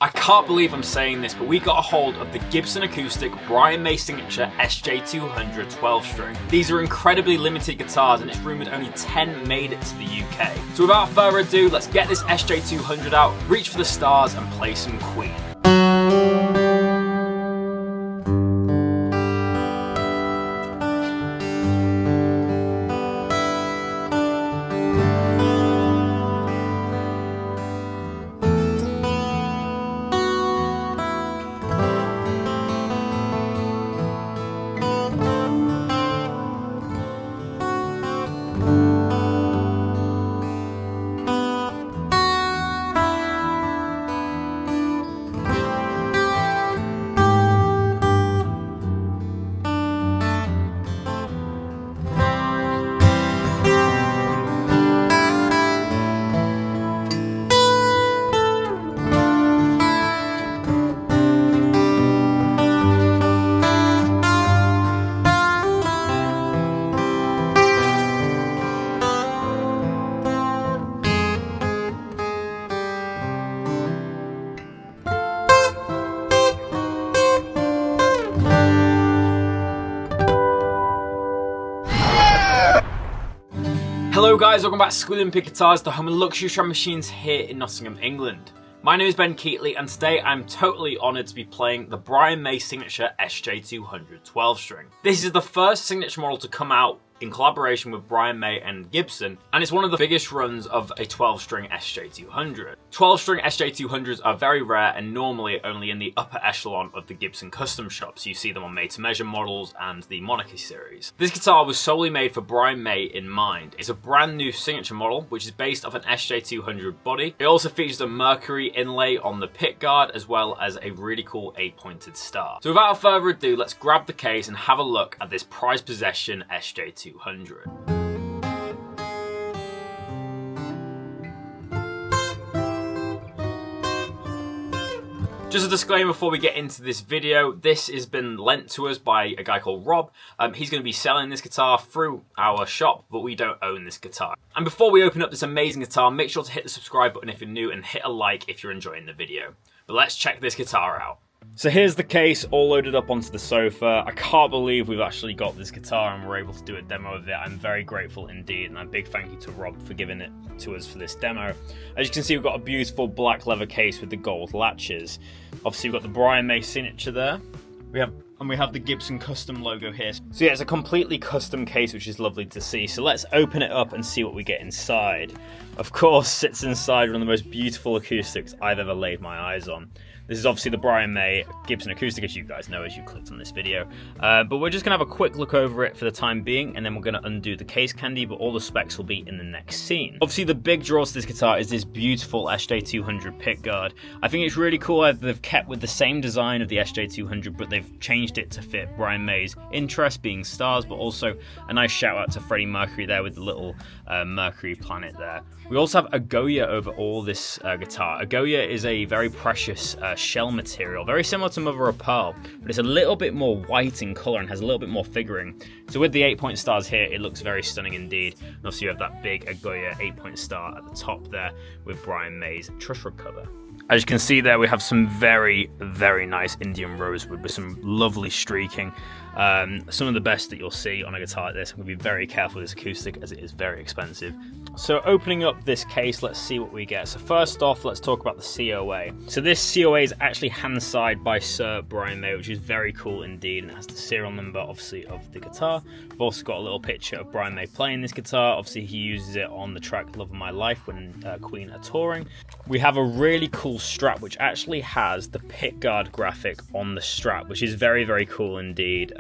I can't believe I'm saying this, but we got a hold of the Gibson Acoustic Brian May Signature SJ-200 12-string. These are incredibly limited guitars and it's rumoured only 10 made it to the UK. So without further ado, let's get this SJ-200 out, reach for the stars and play some Queen. Hello guys, welcome back to Squealing Pig Guitars, the home of luxury drum machines here in Nottingham, England. My name is Ben Keightley and today I'm totally honoured to be playing the Brian May Signature SJ-200 12-string. This is the first signature model to come out in collaboration with Brian May and Gibson, and it's one of the biggest runs of a 12-string SJ-200. 12-string SJ-200s are very rare and normally only in the upper echelon of the Gibson custom shops. You see them on made-to-measure models and the Monarchy series. This guitar was solely made for Brian May in mind. It's a brand new signature model, which is based off an SJ-200 body. It also features a Mercury inlay on the pickguard, as well as a really cool 8-pointed star. So without further ado, let's grab the case and have a look at this prized possession SJ-200. Just a disclaimer before we get into this video, this has been lent to us by a guy called Rob. He's going to be selling this guitar through our shop, but we don't own this guitar. And before we open up this amazing guitar, make sure to hit the subscribe button if you're new and hit a like if you're enjoying the video. But let's check this guitar out. So here's the case all loaded up onto the sofa. I can't believe we've actually got this guitar and we're able to do a demo of it. I'm very grateful indeed, and a big thank you to Rob for giving it to us for this demo. As you can see, we've got a beautiful black leather case with the gold latches. Obviously, we've got the Brian May signature there. We have the Gibson custom logo here. So yeah, it's a completely custom case, which is lovely to see. So let's open it up and see what we get inside. Of course, sits inside one of the most beautiful acoustics I've ever laid my eyes on. This is obviously the Brian May Gibson acoustic, as you guys know as you clicked on this video. But we're just going to have a quick look over it for the time being, and then we're going to undo the case candy, but all the specs will be in the next scene. Obviously, the big draw to this guitar is this beautiful SJ-200 pickguard. I think it's really cool that they've kept with the same design of the SJ-200, but they've changed it to fit Brian May's interest, being stars, but also a nice shout out to Freddie Mercury there with the little Mercury planet there. We also have a Goya over all this guitar. A Goya is a very precious shell material, very similar to mother of pearl, but it's a little bit more white in color and has a little bit more figuring. So with the 8-point stars here, it looks very stunning indeed. And also you have that big Goya 8-point star at the top there with Brian May's truss rug cover. As you can see there, we have some very, very nice Indian rosewood with some lovely streaking. Some of the best that you'll see on a guitar like this. I'm going to be very careful with this acoustic as it is very expensive. So opening up this case, let's see what we get. So first off, let's talk about the COA. So this COA is actually hand-signed by Sir Brian May, which is very cool indeed, and it has the serial number, obviously, of the guitar. We've also got a little picture of Brian May playing this guitar. Obviously, he uses it on the track Love of My Life when Queen are touring. We have a really cool strap, which actually has the pickguard graphic on the strap, which is very, very cool indeed.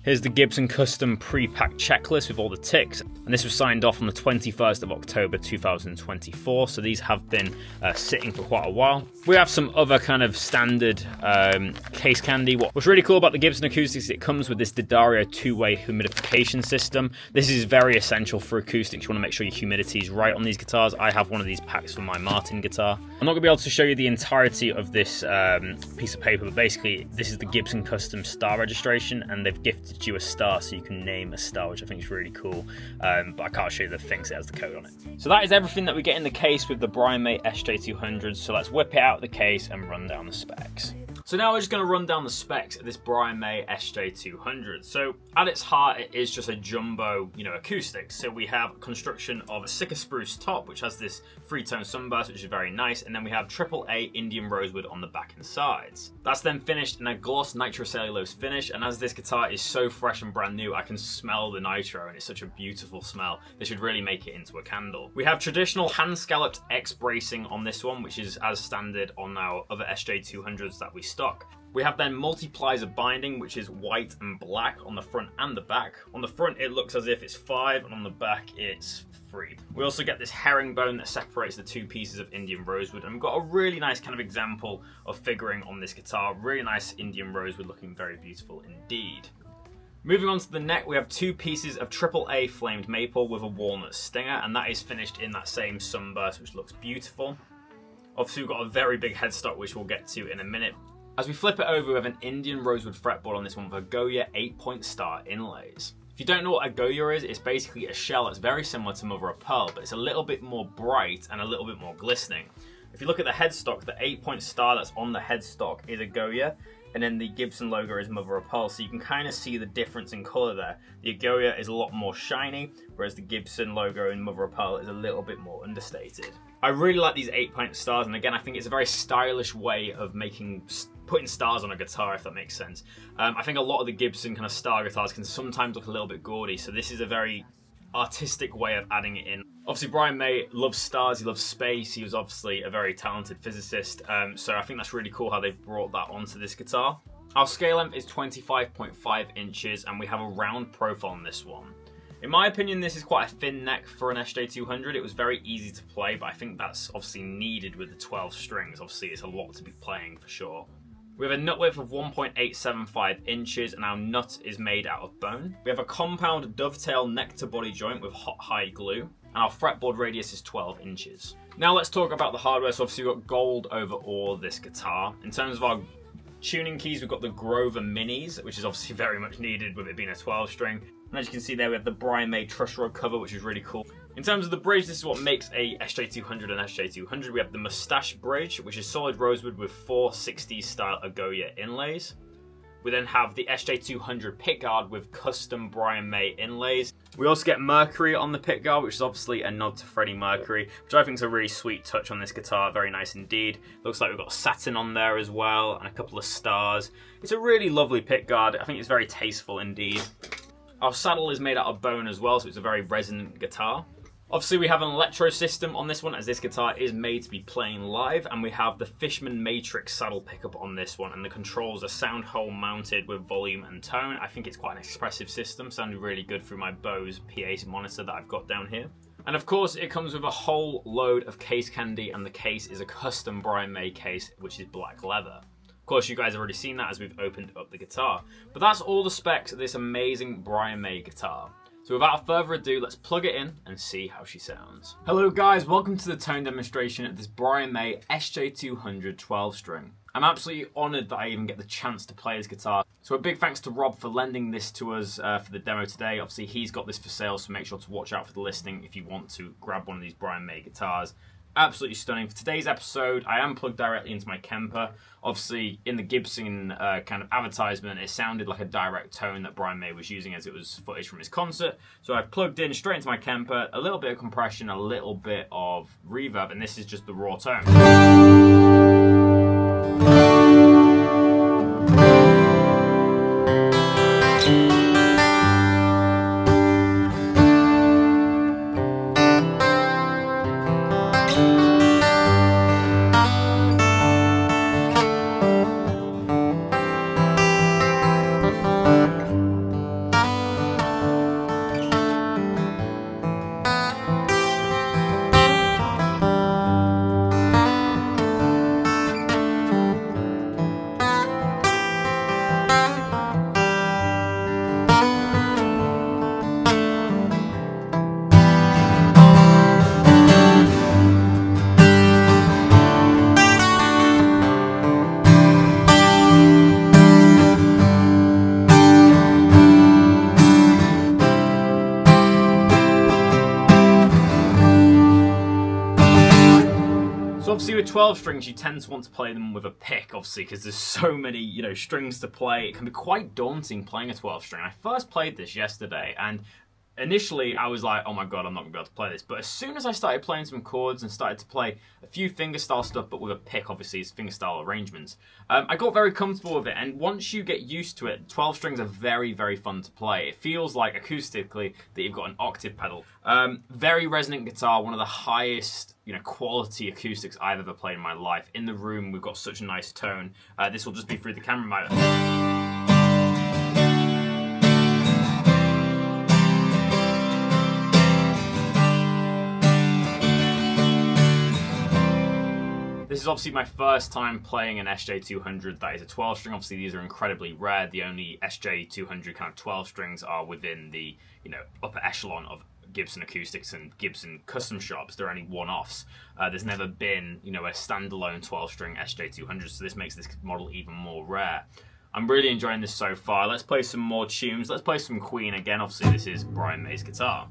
Here's the Gibson custom pre-packed checklist with all the ticks, and this was signed off on the 21st of October 2024, so these have been sitting for quite a while. We have some other kind of standard case candy. What's really cool about the Gibson acoustics is it comes with this D'Addario two-way humidification system. This is very essential for acoustics. You want to make sure your humidity is right on these guitars. I have one of these packs for my Martin guitar. I'm not going to be able to show you the entirety of this piece of paper, but basically this is the Gibson custom star registration. edition, and they've gifted you a star so you can name a star, which I think is really cool. But I can't show you the things that has the code on it. So that is everything that we get in the case with the Brian May SJ-200. So let's whip it out of the case and run down the specs. So now we're just going to run down the specs of this Brian May SJ-200. So at its heart, it is just a jumbo, acoustic. So we have construction of a Sycamore spruce top, which has this three-tone sunburst, which is very nice. And then we have AAA Indian rosewood on the back and sides. That's then finished in a gloss nitrocellulose finish. And as this guitar is so fresh and brand new, I can smell the nitro, and it's such a beautiful smell. This should really make it into a candle. We have traditional hand-scalloped X bracing on this one, which is as standard on our other SJ-200s that we stock. We have then multi-plies binding, which is white and black on the front and the back. On the front, it looks as if it's 5, and on the back, it's 3. We also get this herringbone that separates the two pieces of Indian rosewood, and we've got a really nice kind of example of figuring on this guitar. Really nice Indian rosewood, looking very beautiful indeed. Moving on to the neck, we have 2 pieces of AAA flamed maple with a walnut stinger, and that is finished in that same sunburst, which looks beautiful. Obviously, we've got a very big headstock, which we'll get to in a minute. As we flip it over, we have an Indian rosewood fretboard on this one with a Goya 8-point star inlays. If you don't know what a Goya is, it's basically a shell that's very similar to mother of pearl, but it's a little bit more bright and a little bit more glistening. If you look at the headstock, the 8-point star that's on the headstock is a Goya, and then the Gibson logo is mother of pearl, so you can kind of see the difference in colour there. The Goya is a lot more shiny, whereas the Gibson logo in mother of pearl is a little bit more understated. I really like these 8-point stars, and again, I think it's a very stylish way of putting stars on a guitar, if that makes sense. I think a lot of the Gibson kind of star guitars can sometimes look a little bit gaudy, so this is a very artistic way of adding it in. Obviously, Brian May loves stars, he loves space, he was obviously a very talented physicist, so I think that's really cool how they've brought that onto this guitar. Our scale length is 25.5 inches, and we have a round profile on this one. In my opinion, this is quite a thin neck for an SJ-200. It was very easy to play, but I think that's obviously needed with the 12 strings. Obviously, it's a lot to be playing for sure. We have a nut width of 1.875 inches, and our nut is made out of bone. We have a compound dovetail neck to body joint with hot hide glue, and our fretboard radius is 12 inches. Now let's talk about the hardware. So obviously we've got gold over all of this guitar. In terms of our tuning keys, we've got the Grover Minis, which is obviously very much needed with it being a 12 string. And as you can see there, we have the Brian May truss rod cover, which is really cool. In terms of the bridge, this is what makes a SJ-200 an SJ-200. We have the Mustache bridge, which is solid rosewood with 4 60s style Goya inlays. We then have the SJ-200 pickguard with custom Brian May inlays. We also get Mercury on the pickguard, which is obviously a nod to Freddie Mercury, which I think is a really sweet touch on this guitar. Very nice indeed. Looks like we've got satin on there as well, and a couple of stars. It's a really lovely pickguard. I think it's very tasteful indeed. Our saddle is made out of bone as well, so it's a very resonant guitar. Obviously, we have an electro system on this one, as this guitar is made to be playing live, and we have the Fishman Matrix saddle pickup on this one, and the controls are sound hole mounted with volume and tone. I think it's quite an expressive system, sounded really good through my Bose PA monitor that I've got down here. And of course, it comes with a whole load of case candy, and the case is a custom Brian May case, which is black leather. Of course, you guys have already seen that as we've opened up the guitar. But that's all the specs of this amazing Brian May guitar. So without further ado, let's plug it in and see how she sounds. Hello guys, welcome to the tone demonstration of this Brian May SJ-200 12 string. I'm absolutely honoured that I even get the chance to play this guitar. So a big thanks to Rob for lending this to us for the demo today. Obviously he's got this for sale, so make sure to watch out for the listing if you want to grab one of these Brian May guitars. Absolutely stunning. For today's episode, I am plugged directly into my Kemper. Obviously, in the Gibson kind of advertisement, it sounded like a direct tone that Brian May was using as it was footage from his concert. So I've plugged in straight into my Kemper, a little bit of compression, a little bit of reverb, and this is just the raw tone. 12 strings, you tend to want to play them with a pick, obviously, because there's so many, you know, strings to play. It can be quite daunting playing a 12 string. I first played this yesterday, and initially I was like, oh my god, I'm not going to be able to play this. But as soon as I started playing some chords and started to play a few fingerstyle stuff, but with a pick, obviously, it's fingerstyle arrangements, I got very comfortable with it. And once you get used to it, 12 strings are very, very fun to play. It feels like, acoustically, that you've got an octave pedal. Very resonant guitar, one of the highest, you know, quality acoustics I've ever played in my life. In the room, we've got such a nice tone. This will just be through the camera mode. This is obviously my first time playing an SJ-200 that is a 12 string. Obviously these are incredibly rare. The only SJ-200 kind of 12 strings are within the, you know, upper echelon of Gibson acoustics and Gibson custom shops. They're only one-offs. There's never been, you know, a standalone 12 string SJ-200, so this makes this model even more rare. I'm really enjoying this so far. Let's play some more tunes. Let's play some Queen again. Obviously this is Brian May's guitar.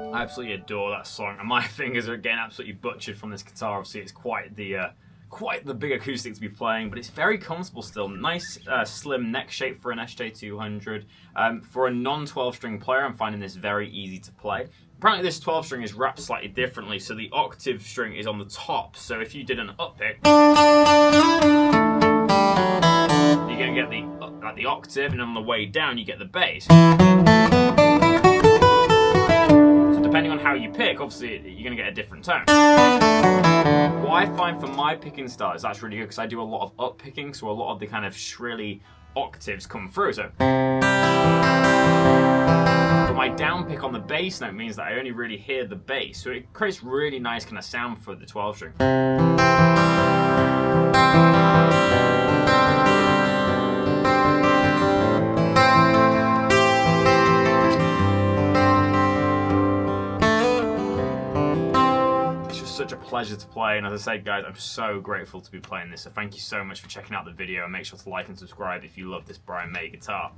I absolutely adore that song, and my fingers are getting absolutely butchered from this guitar. Obviously, it's quite the big acoustic to be playing, but it's very comfortable still. Nice slim neck shape for an SJ-200. For a non-12 string player, I'm finding this very easy to play. Apparently this 12 string is wrapped slightly differently, so the octave string is on the top. So if you did an up pick, you're going to get the octave, and on the way down you get the bass. Depending on how you pick, obviously, you're going to get a different tone. What I find for my picking style is that's really good because I do a lot of up picking, so a lot of the kind of shrilly octaves come through. So, but my down pick on the bass note means that I only really hear the bass, so it creates really nice kind of sound for the 12 string. Such a pleasure to play, and as I said, guys, I'm so grateful to be playing this, so thank you so much for checking out the video, and make sure to like and subscribe if you love this Brian May guitar.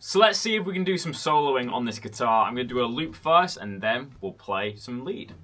So let's see if we can do some soloing on this guitar. I'm going to do a loop first, and then we'll play some lead.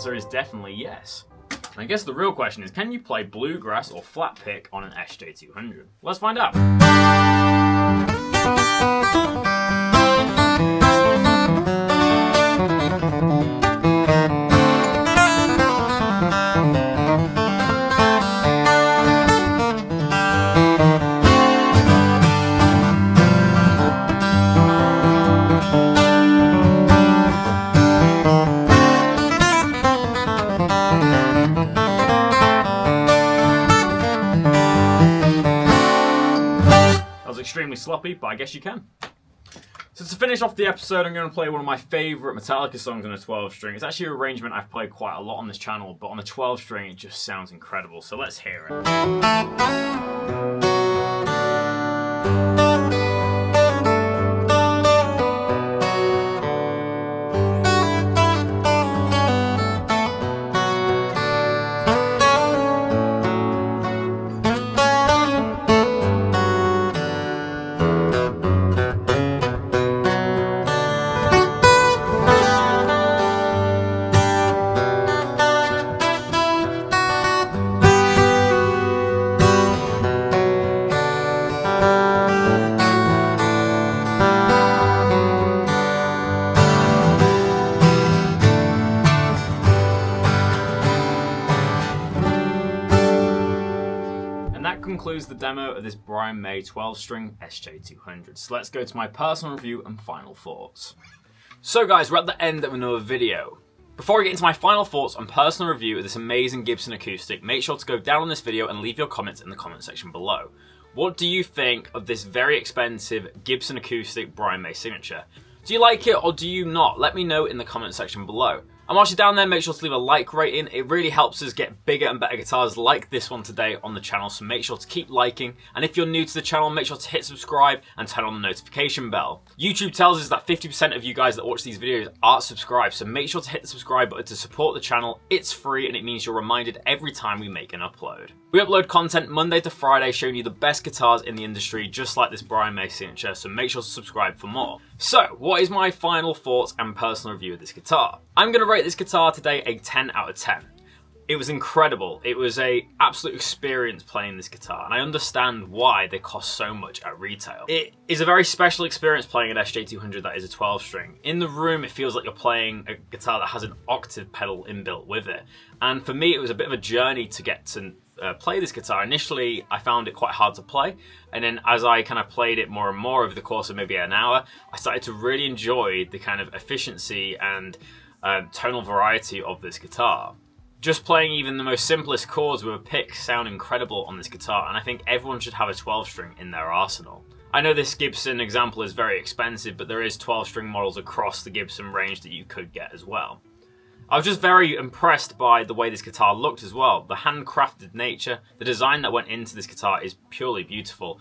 answer is definitely yes. I guess the real question is, can you play bluegrass or flat pick on an SJ-200? Let's find out. Extremely sloppy, but I guess you can. So to finish off the episode, I'm going to play one of my favourite Metallica songs on a 12-string. It's actually an arrangement I've played quite a lot on this channel, but on a 12-string it just sounds incredible. So let's hear it. Concludes the demo of this Brian May 12-string SJ-200. So let's go to my personal review and final thoughts. So guys, we're at the end of another video. Before I get into my final thoughts and personal review of this amazing Gibson acoustic, make sure to go down on this video and leave your comments in the comment section below. What do you think of this very expensive Gibson acoustic Brian May signature? Do you like it or do you not? Let me know in the comment section below. And whilst you're down there, make sure to leave a like rating. It really helps us get bigger and better guitars like this one today on the channel, so make sure to keep liking. And if you're new to the channel, make sure to hit subscribe and turn on the notification bell. YouTube tells us that 50% of you guys that watch these videos aren't subscribed, so make sure to hit the subscribe button to support the channel. It's free and it means you're reminded every time we make an upload. We upload content Monday to Friday showing you the best guitars in the industry, just like this Brian May signature, so make sure to subscribe for more. So, what is my final thoughts and personal review of this guitar? I'm going to rate this guitar today a 10 out of 10. It was incredible. It was an absolute experience playing this guitar, and I understand why they cost so much at retail. It is a very special experience playing an SJ-200 that is a 12-string. In the room, it feels like you're playing a guitar that has an octave pedal inbuilt with it. And for me, it was a bit of a journey to get to play this guitar. Initially, I found it quite hard to play, and then as I kind of played it more and more over the course of maybe an hour, I started to really enjoy the kind of efficiency and tonal variety of this guitar. Just playing even the most simplest chords with a pick sound incredible on this guitar, and I think everyone should have a 12-string in their arsenal. I know this Gibson example is very expensive, but there is 12-string models across the Gibson range that you could get as well. I was just very impressed by the way this guitar looked as well. The handcrafted nature, the design that went into this guitar is purely beautiful.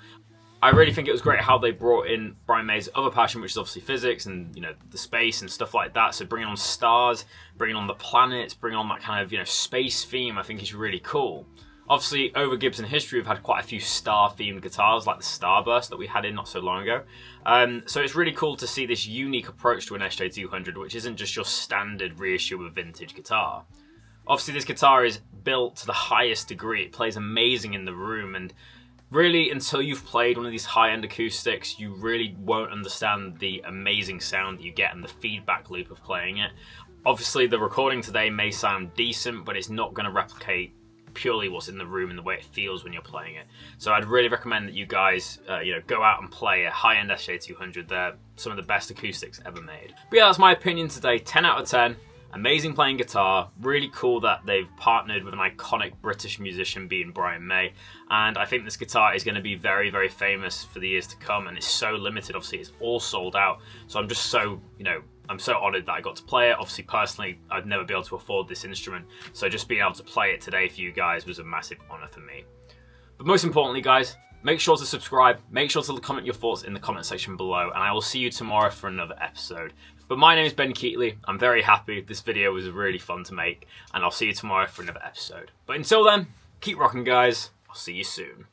I really think it was great how they brought in Brian May's other passion, which is obviously physics and, you know, the space and stuff like that. So bringing on stars, bringing on the planets, bringing on that kind of, you know, space theme, I think is really cool. Obviously, over Gibson history, we've had quite a few star-themed guitars, like the Starburst that we had in not so long ago. So it's really cool to see this unique approach to an SJ-200, which isn't just your standard reissue of a vintage guitar. Obviously, this guitar is built to the highest degree. It plays amazing in the room, and really, until you've played one of these high-end acoustics, you really won't understand the amazing sound that you get and the feedback loop of playing it. Obviously, the recording today may sound decent, but it's not going to replicate purely what's in the room and the way it feels when you're playing it. So I'd really recommend that you guys go out and play a high-end SJ-200. They're some of the best acoustics ever made. But yeah, that's my opinion today. 10 out of 10. Amazing playing guitar. Really cool that they've partnered with an iconic British musician being Brian May. And I think this guitar is going to be very, very famous for the years to come. And it's so limited. Obviously, it's all sold out. So I'm just so, I'm so honoured that I got to play it. Obviously, personally, I'd never be able to afford this instrument. So just being able to play it today for you guys was a massive honour for me. But most importantly, guys, make sure to subscribe. Make sure to comment your thoughts in the comment section below. And I will see you tomorrow for another episode. But my name is Ben Keightley. I'm very happy. This video was really fun to make. And I'll see you tomorrow for another episode. But until then, keep rocking, guys. I'll see you soon.